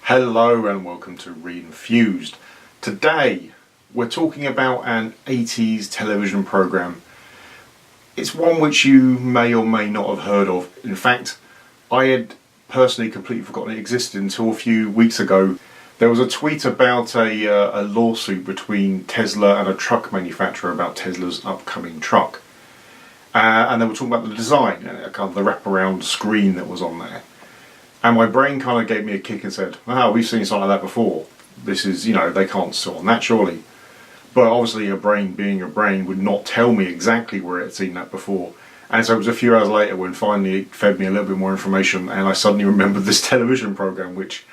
Hello and welcome to Re-enthused. Today we're talking about an 80s television program. It's one which you may or may not have heard of. In fact, I had personally completely forgotten it existed until a few weeks ago. There was a tweet about a lawsuit between Tesla and a truck manufacturer about Tesla's upcoming truck. And they were talking about the design, kind of the wraparound screen that was on there. And my brain kind of gave me a kick and said, "Oh, we've seen something like that before. This is, they can't sort on that surely." But obviously a brain being a brain would not tell me exactly where it had seen that before. And so it was a few hours later when finally it fed me a little bit more information and I suddenly remembered this television program which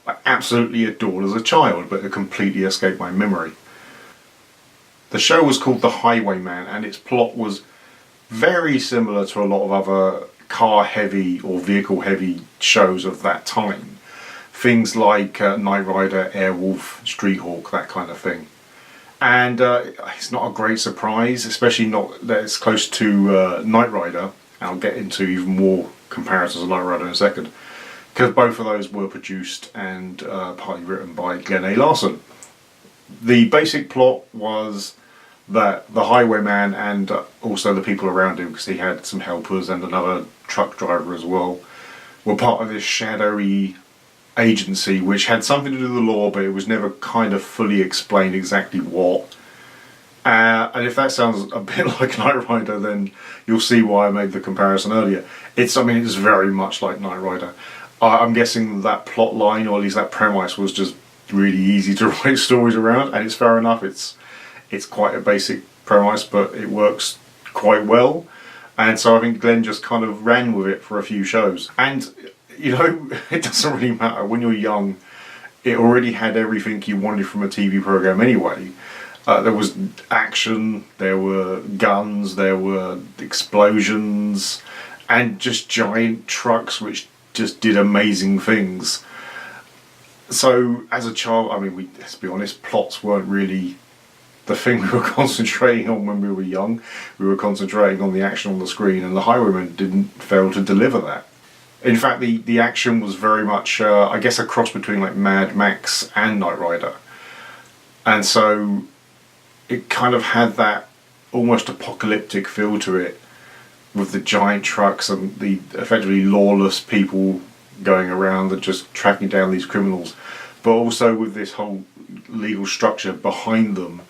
I absolutely adored as a child, but it completely escaped my memory. The show was called The Highwayman and its plot was very similar to a lot of other car heavy or vehicle heavy shows of that time. Things like Knight Rider, Airwolf, Street Hawk, that kind of thing. And it's not a great surprise, especially not that it's close to Knight Rider. And I'll get into even more comparisons of Knight Rider in a second, because both of those were produced and partly written by Glenn A. Larson. The basic plot was that the highwayman and also the people around him, because he had some helpers and another truck driver as well, were part of this shadowy agency which had something to do with the law, but it was never kind of fully explained exactly what. And if that sounds a bit like Knight Rider, then you'll see why I made the comparison earlier. It's very much like Knight Rider. I'm guessing that plot line, or at least that premise, was just really easy to write stories around, and it's fair enough. It's quite a basic premise, but it works quite well. And so I think Glenn just kind of ran with it for a few shows. And, it doesn't really matter. When you're young, it already had everything you wanted from a TV program anyway. There was action, there were guns, there were explosions, and just giant trucks which just did amazing things. So as a child, let's be honest, plots weren't really the thing we were concentrating on when we were young. We were concentrating on the action on the screen, and the Highwayman didn't fail to deliver that. In fact, the action was very much, I guess, a cross between like Mad Max and Knight Rider. And so it kind of had that almost apocalyptic feel to it, with the giant trucks and the effectively lawless people going around and just tracking down these criminals, but also with this whole legal structure behind them,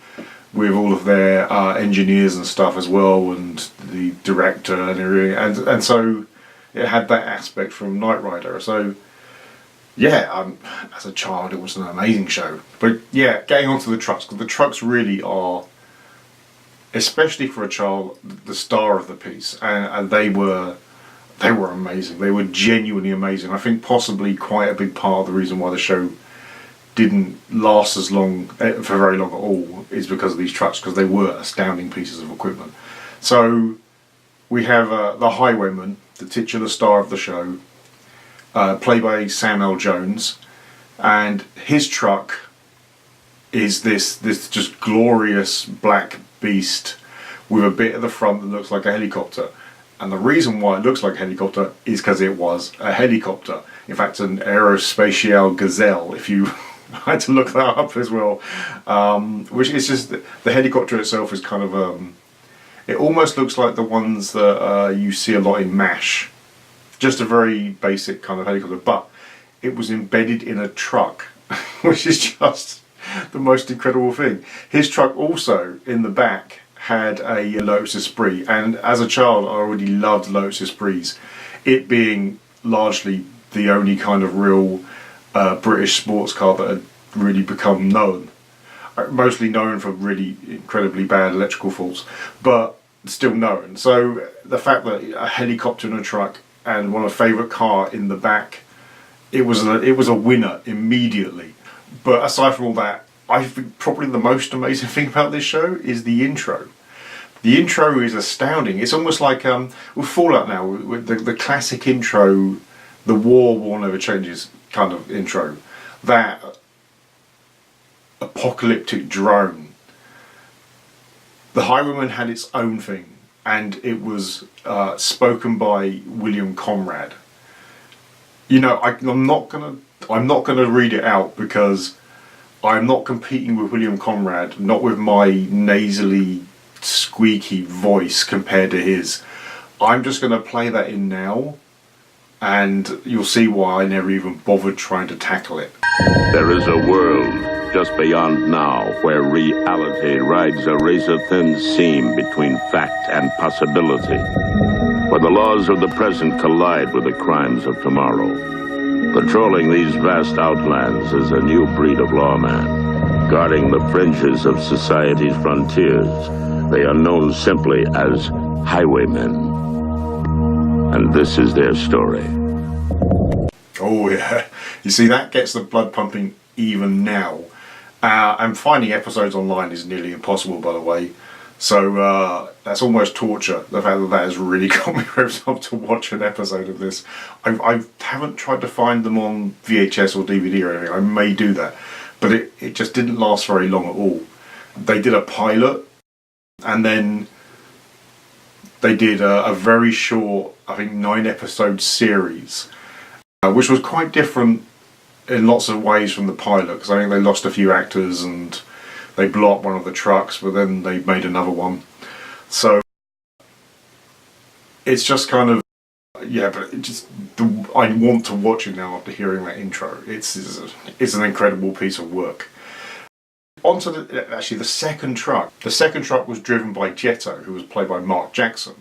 with all of their engineers and stuff as well, and the director and everything, and so it had that aspect from Knight Rider. So yeah, as a child it was an amazing show. But yeah, getting onto the trucks, because the trucks really are, especially for a child, the star of the piece, and they were amazing. They were genuinely amazing. I think possibly quite a big part of the reason why the show didn't last as long, for very long at all, is because of these trucks, because they were astounding pieces of equipment. So we have the Highwayman, the titular star of the show, played by Sam L. Jones, and his truck is this just glorious black beast with a bit at the front that looks like a helicopter. And the reason why it looks like a helicopter is because it was a helicopter. In fact, an Aerospatiale Gazelle, if you I had to look that up as well, which is just the helicopter itself is kind of it almost looks like the ones that you see a lot in MASH, just a very basic kind of helicopter, but it was embedded in a truck, which is just the most incredible thing. His truck also in the back had a Lotus Esprit, and as a child I already loved Lotus Esprits, it being largely the only kind of real British sports car that had really become known. Mostly known for really incredibly bad electrical faults, but still known. So the fact that a helicopter and a truck and one of my favourite car in the back, it was a winner immediately. But aside from all that, I think probably the most amazing thing about this show is the intro. The intro is astounding. It's almost like with Fallout now, with the classic intro, the war never changes kind of intro. That apocalyptic drone. The Highwayman had its own thing, and it was spoken by William Conrad. You know, I'm not gonna read it out because I'm not competing with William Conrad, not with my nasally, squeaky voice compared to his. I'm just gonna play that in now, and you'll see why I never even bothered trying to tackle it. There is a world just beyond now where reality rides a razor-thin seam between fact and possibility, where the laws of the present collide with the crimes of tomorrow. Patrolling these vast outlands is a new breed of lawman, guarding the fringes of society's frontiers. They are known simply as Highwaymen. And this is their story. Oh yeah, you see, that gets the blood pumping even now. And finding episodes online is nearly impossible, by the way. So that's almost torture, the fact that that has really got me revved up to watch an episode of this. I haven't tried to find them on VHS or DVD or anything. I may do that. But it just didn't last very long at all. They did a pilot, and then they did a very short, I think 9-episode series, which was quite different in lots of ways from the pilot, because I think they lost a few actors and they blew up one of the trucks, but then they made another one. So it's just kind of, yeah, but I want to watch it now after hearing that intro. It's an incredible piece of work. On to the second truck. The second truck was driven by Jetto, who was played by Mark Jackson.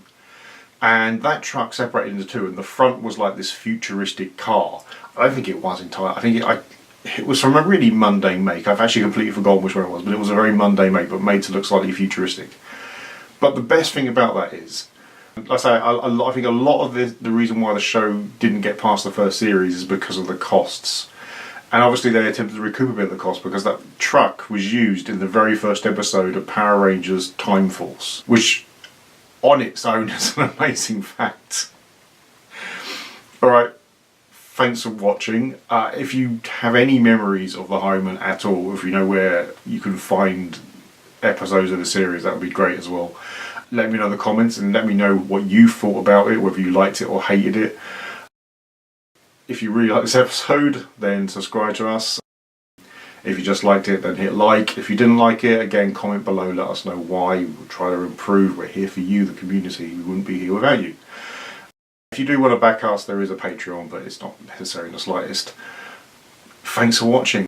And that truck separated into two, and the front was like this futuristic car. I don't think it was entirely. I think it was from a really mundane make. I've actually completely forgotten which one it was, but it was a very mundane make, but made to look slightly futuristic. But the best thing about that is, like I say, I think a lot of the reason why the show didn't get past the first series is because of the costs. And obviously they attempted to recoup a bit of the cost, because that truck was used in the very first episode of Power Rangers Time Force, which on its own is an amazing fact. Alright, thanks for watching. If you have any memories of the Highwayman at all, if you know where you can find episodes of the series, that would be great as well. Let me know in the comments and let me know what you thought about it, whether you liked it or hated it. If you really like this episode, then subscribe to us. If you just liked it, then hit like. If you didn't like it, again, comment below, let us know why. We'll try to improve. We're here for you, the community. We wouldn't be here without you. If you do want to back us, there is a Patreon, but it's not necessary in the slightest. Thanks for watching.